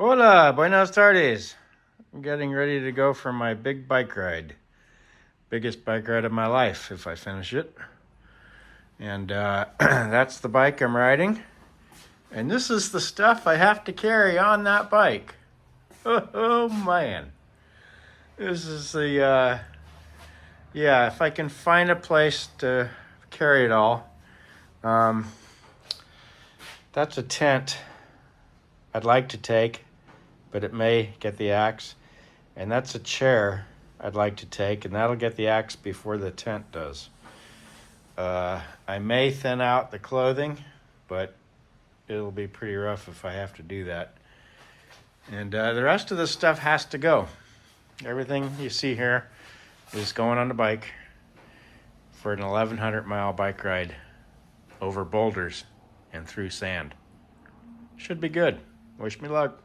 Hola, buenas tardes. I'm getting ready to go for my big bike ride. Biggest bike ride of my life if I finish it. And that's the bike I'm riding. And this is the stuff I have to carry on that bike. Oh man. This is the, if I can find a place to carry it all. That's a tent I'd like to take, but it may get the axe. And that's a chair I'd like to take, and that'll get the axe before the tent does. I may thin out the clothing, but it'll be pretty rough if I have to do that. And the rest of the stuff has to go. Everything you see here is going on the bike for an 1,100-mile bike ride over boulders and through sand. Should be good. Wish me luck.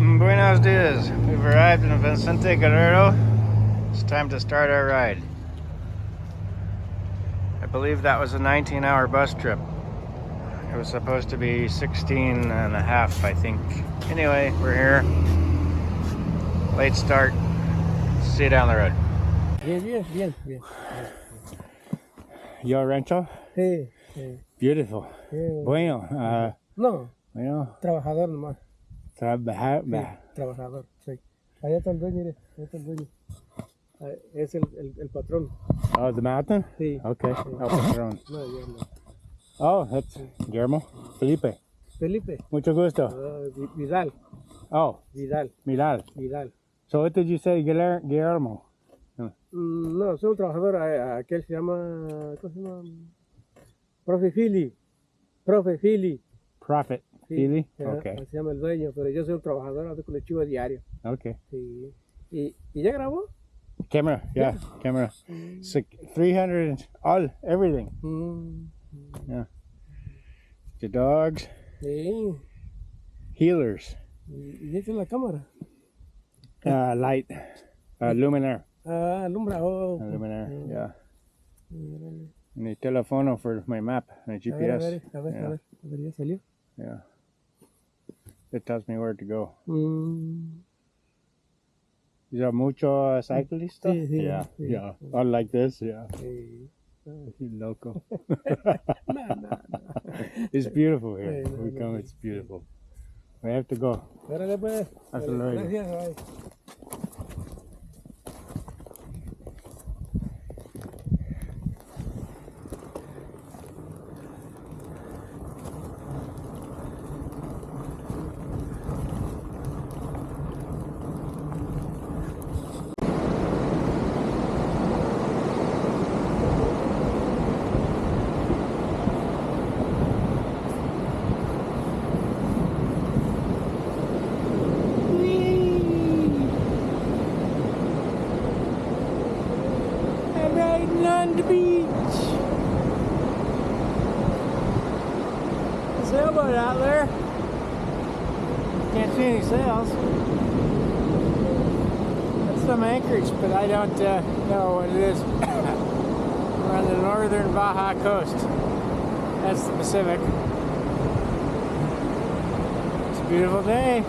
Buenos dias. We've arrived in Vicente Guerrero. It's time to start our ride. I believe that was a 19-hour bus trip. It was supposed to be 16 and a half, I think. Anyway, we're here. Late start. See you down the road. Bien. Your rancho? Sí. Beautiful. Bueno, No, bueno, trabajador nomás. trabajar. Sí, trabajador, sí. Allá está el dueño, mire, allá está el dueño. Es el patrón. Oh, the mountain? Sí. Okay. Sí. El patrón. No, ya no. Oh, that's Guillermo. Felipe. Felipe. Mucho gusto. Vidal. Oh, Vidal. Vidal. Vidal. So what did you say, Guillermo? No, soy un trabajador. Aquel se llama. ¿Cómo se llama? Profe Philly. Prophet. Sí, Philly? ya, Okay. se llama el dueño, pero yo soy un trabajador de colectivo diario. Okay. Sí. ¿Y ya grabó? Camera, yeah, camera. So 300, everything. Yeah. The dogs. Sí. Healers. ¿Y esta es la cámara? Light. Luminaire. Alumbra. Luminaire, yeah. And the teléfono for my map, my GPS. A ver, ya salió. Yeah. It tells me where to go. Is there mucho cyclista? Sí. Yeah. All like this, yeah. Sí. Loco. No. It's beautiful here. Sí, We come, it's beautiful. We have to go. Órale pues. Hasta luego. Gracias, bye. On the beach. Sailboat out there. Can't see any sails. That's some anchorage, but I don't know what it is. We're on the northern Baja coast. That's the Pacific. It's a beautiful day.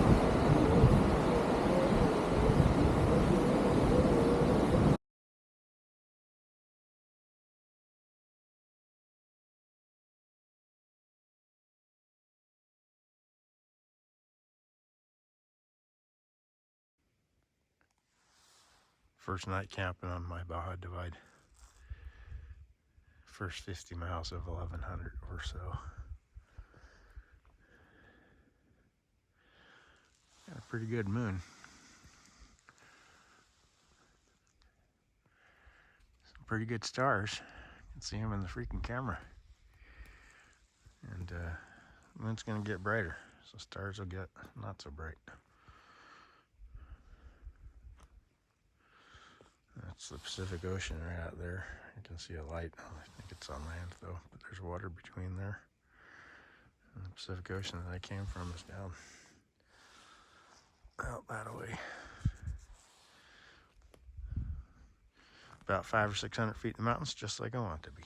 First night camping on my Baja Divide. first 50 miles of 1100 or so. Got a pretty good moon. Some pretty good stars. You can see them in the freaking camera. And the moon's gonna get brighter, so stars will get not so bright. That's the Pacific Ocean right out there. You can see a light. I think it's on land though, but there's water between there. And the Pacific Ocean that I came from is down out that way. About 500 or 600 feet in the mountains, just like I want it to be.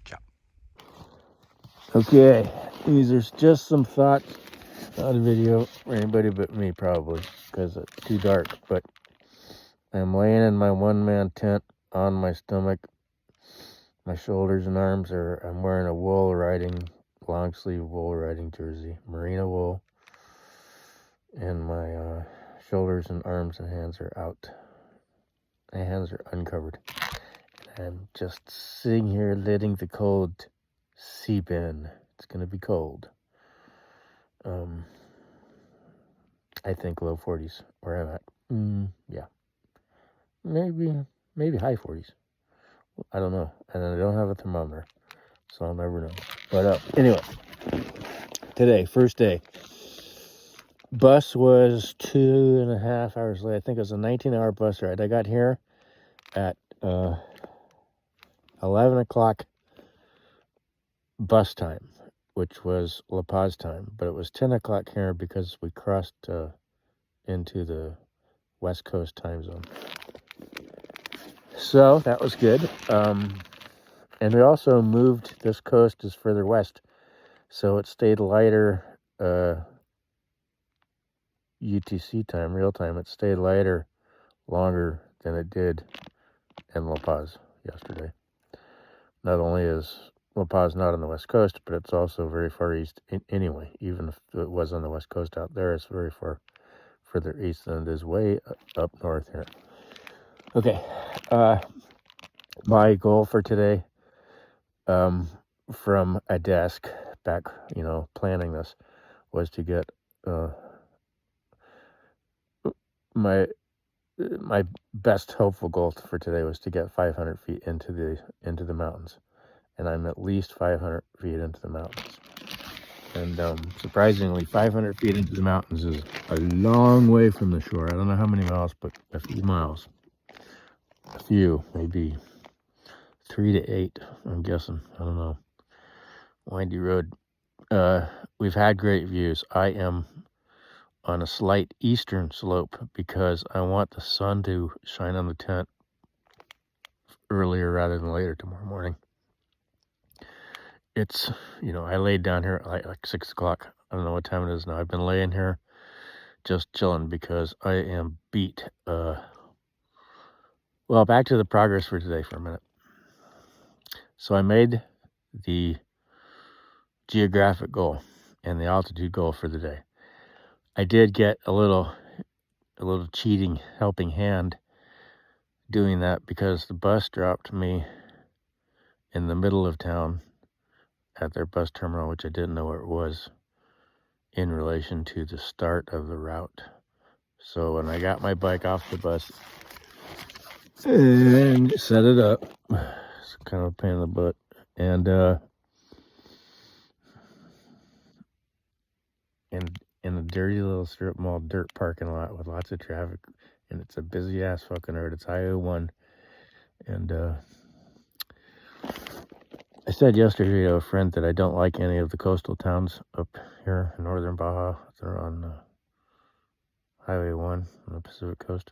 Ciao. Okay, these are just some thoughts. Not a video for anybody but me, probably, because it's too dark. But I'm laying in my one-man tent on my stomach. My shoulders and arms are, I'm wearing a wool riding, long sleeve wool riding jersey, merino wool. And my shoulders and arms and hands are out. My hands are uncovered. I'm just sitting here letting the cold seep in. It's going to be cold. I think low 40s where I'm at. Yeah. Maybe high 40s. I don't know. And I don't have a thermometer, so I'll never know. But anyway, today, first day. Bus was 2.5 hours late. I think it was a 19-hour bus ride. I got here at 11 o'clock bus time, which was La Paz time, but it was 10 o'clock here because we crossed into the West Coast time zone. So that was good. And we also moved, this coast is further west, so it stayed lighter UTC time, real time. It stayed lighter longer than it did in La Paz yesterday. Not only is La Paz not on the west coast, but it's also very far east anyway. Even if it was on the west coast out there, it's very far further east than it is way up north here. Okay, my goal for today, from a desk back, planning this, was to get my best hopeful goal for today was to get 500 feet into the mountains, and I'm at least 500 feet into the mountains. And surprisingly, 500 feet into the mountains is a long way from the shore. I don't know how many miles, but a few miles. A few, maybe 3 to 8, I'm guessing. I don't know. Windy road. We've had great views. I am on a slight eastern slope because I want the sun to shine on the tent earlier rather than later tomorrow morning. It's, I laid down here at like 6 o'clock. I don't know what time it is now. I've been laying here just chilling because I am beat. Well, back to the progress for today for a minute. So I made the geographic goal and the altitude goal for the day. I did get a little cheating helping hand doing that because the bus dropped me in the middle of town at their bus terminal, which I didn't know where it was in relation to the start of the route. So when I got my bike off the bus and set it up, it's kind of a pain in the butt, and in a dirty little strip mall dirt parking lot with lots of traffic, and it's a busy ass fucking road. It's I-01, and I said yesterday to a friend that I don't like any of the coastal towns up here in northern Baja. They're on Highway 1 on the Pacific Coast.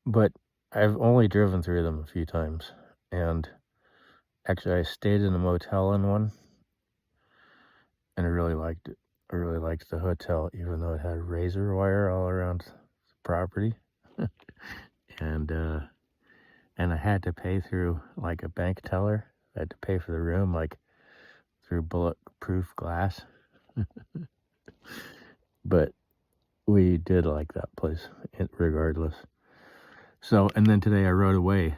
But I've only driven through them a few times. And actually, I stayed in a motel in one, and I really liked it. I really liked the hotel, even though it had razor wire all around the property. And I had to pay through like a bank teller. I had to pay for the room like through bulletproof glass. But we did like that place regardless. So, and then today I rode away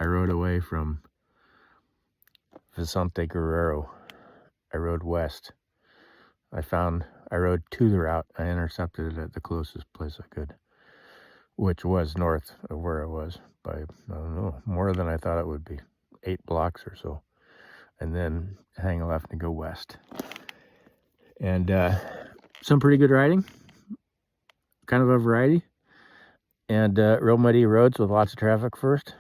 I rode away from Vicente Guerrero. I rode west. I rode to the route. I intercepted it at the closest place I could, which was north of where I was by, I don't know, more than I thought it would be, 8 blocks or so. And then hang a left and go west. And some pretty good riding, kind of a variety. And real muddy roads with lots of traffic first.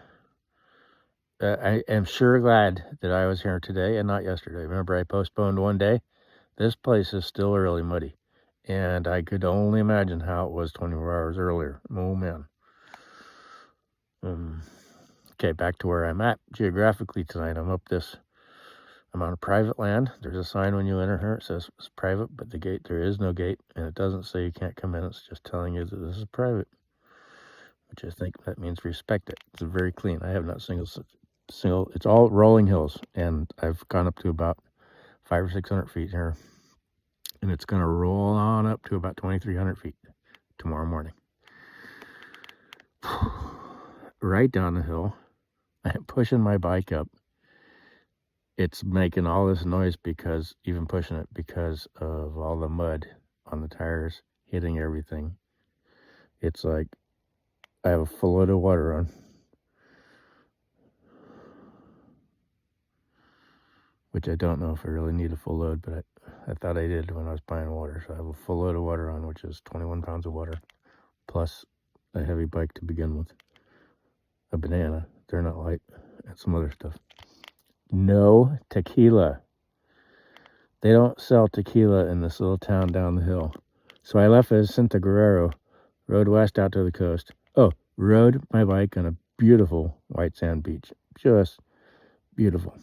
I am sure glad that I was here today and not yesterday. Remember, I postponed one day. This place is still really muddy. And I could only imagine how it was 24 hours earlier. Oh, man. Okay, back to where I'm at geographically tonight. I'm on a private land. There's a sign when you enter here. It says it's private, but there is no gate. And it doesn't say you can't come in. It's just telling you that this is private, which I think that means respect it. It's very clean. I have not single, it's all rolling hills. And I've gone up to about 500 or 600 feet here. And it's going to roll on up to about 2,300 feet tomorrow morning. Right down the hill. I'm pushing my bike up. It's making all this noise because of all the mud on the tires hitting everything. It's like I have a full load of water on, which I don't know if I really need a full load, but I thought I did when I was buying water. So I have a full load of water on, which is 21 pounds of water, plus a heavy bike to begin with. A banana, they're not light, and some other stuff. No tequila. They don't sell tequila in this little town down the hill. So I left Vicente Guerrero, rode west out to the coast. Rode my bike on a beautiful white sand beach. Just beautiful.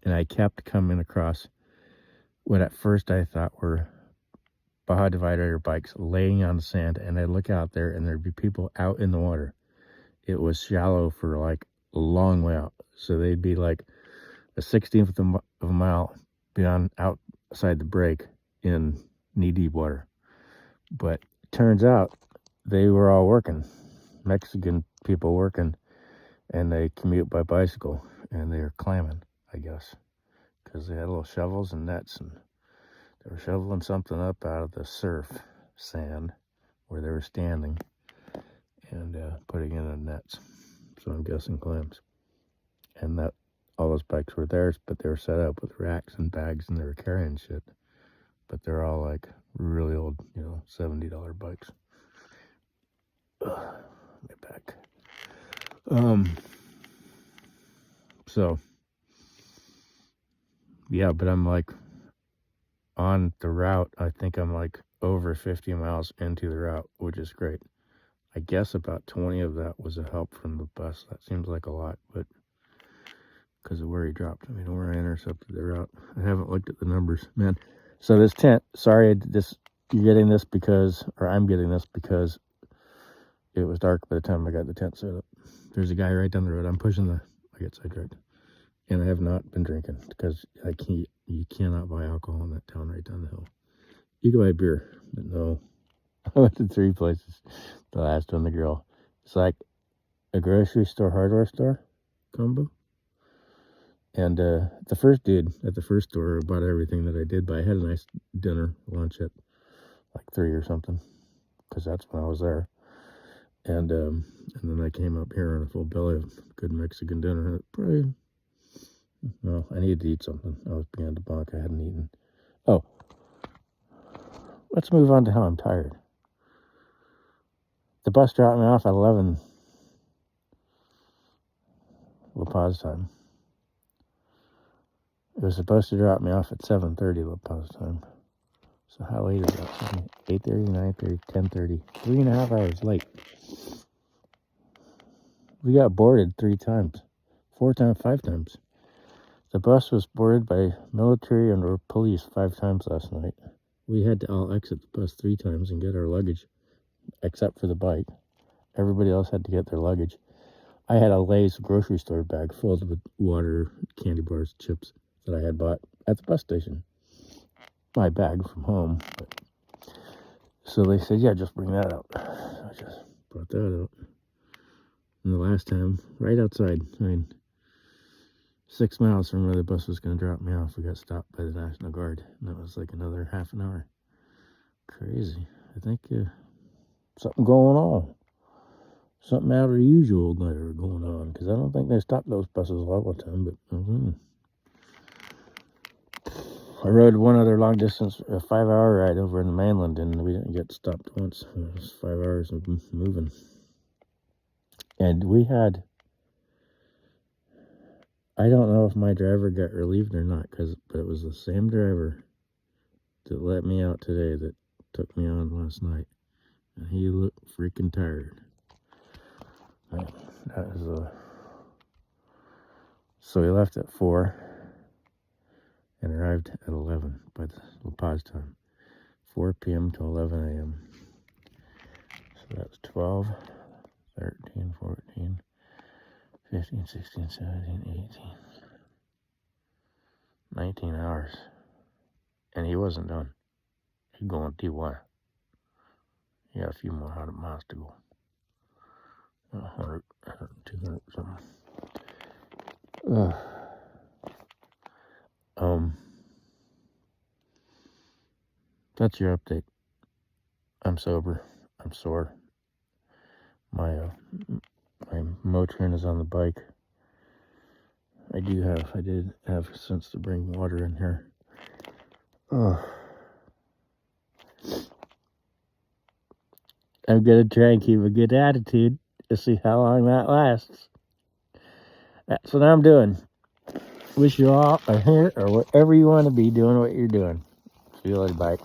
And I kept coming across what at first I thought were Baja divider bikes laying on the sand. And I'd look out there and there'd be people out in the water. It was shallow for like a long way out. So they'd be like a 16th of a mile beyond outside the break in knee-deep water. But it turns out they were all working. Mexican people working, and they commute by bicycle, and they were clamming, I guess, because they had little shovels and nets, and they were shoveling something up out of the surf sand where they were standing and putting it in nets. So I'm guessing clams. And that all those bikes were theirs, but they were set up with racks and bags, and they were carrying shit. But they're all like really old, $70 bikes. Get back. So yeah, but I'm like on the route. I think I'm like over 50 miles into the route, which is great. I guess about 20 of that was a help from the bus. That seems like a lot, but because of where he dropped. Where I intercepted the route. I haven't looked at the numbers, man. So this tent, sorry, you're getting this I'm getting this because it was dark by the time I got the tent set up. There's a guy right down the road. I get sidetracked. And I have not been drinking because you cannot buy alcohol in that town right down the hill. You can buy beer, but no. I went to 3 places. The last one, the grill. It's like a grocery store, hardware store combo. And the first dude at the first store bought everything that I did buy. I had a nice lunch at like 3 or something, because that's when I was there. And then I came up here on a full belly of good Mexican dinner. I needed to eat something. I was beginning to bonk. I hadn't eaten. Let's move on to how I'm tired. The bus dropped me off at 11 La Paz time. It was supposed to drop me off at 7:30 La Paz time. So how late is that? 8:30, 9:30, 10:30. 3.5 hours late. We got boarded 3 times. 4 times, 5 times. The bus was boarded by military and or police 5 times last night. We had to all exit the bus 3 times and get our luggage, except for the bike. Everybody else had to get their luggage. I had a Lay's grocery store bag filled with water, candy bars, chips that I had bought at the bus station. My bag from home. So they said, yeah, just bring that out. So I just brought that out. And the last time, right outside, 6 miles from where the bus was going to drop me off, we got stopped by the National Guard. And that was like another half an hour. Crazy. I think something going on. Something out of the usual there going on. Because I don't think they stop those buses all the time. But I rode one other long distance, a 5-hour ride over in the mainland, and we didn't get stopped once. It was 5 hours of moving. And we had, I don't know if my driver got relieved or not, but it was the same driver that let me out today that took me on last night. And he looked freaking tired. So we left at 4 and arrived at 11 by the La Paz time. 4 p.m. to 11 a.m. So that's 12, 13, 14, 15, 16, 17, 18, 19 hours. And he wasn't done. He's going Tijuana. He got a few more 100 miles to go. 100, 200 something. That's your update. I'm sober. I'm sore. My Motrin is on the bike. I did have sense to bring water in here. I'm gonna try and keep a good attitude to see how long that lasts. That's what I'm doing. Wish you all are here or wherever you want to be doing what you're doing. See you later, bye.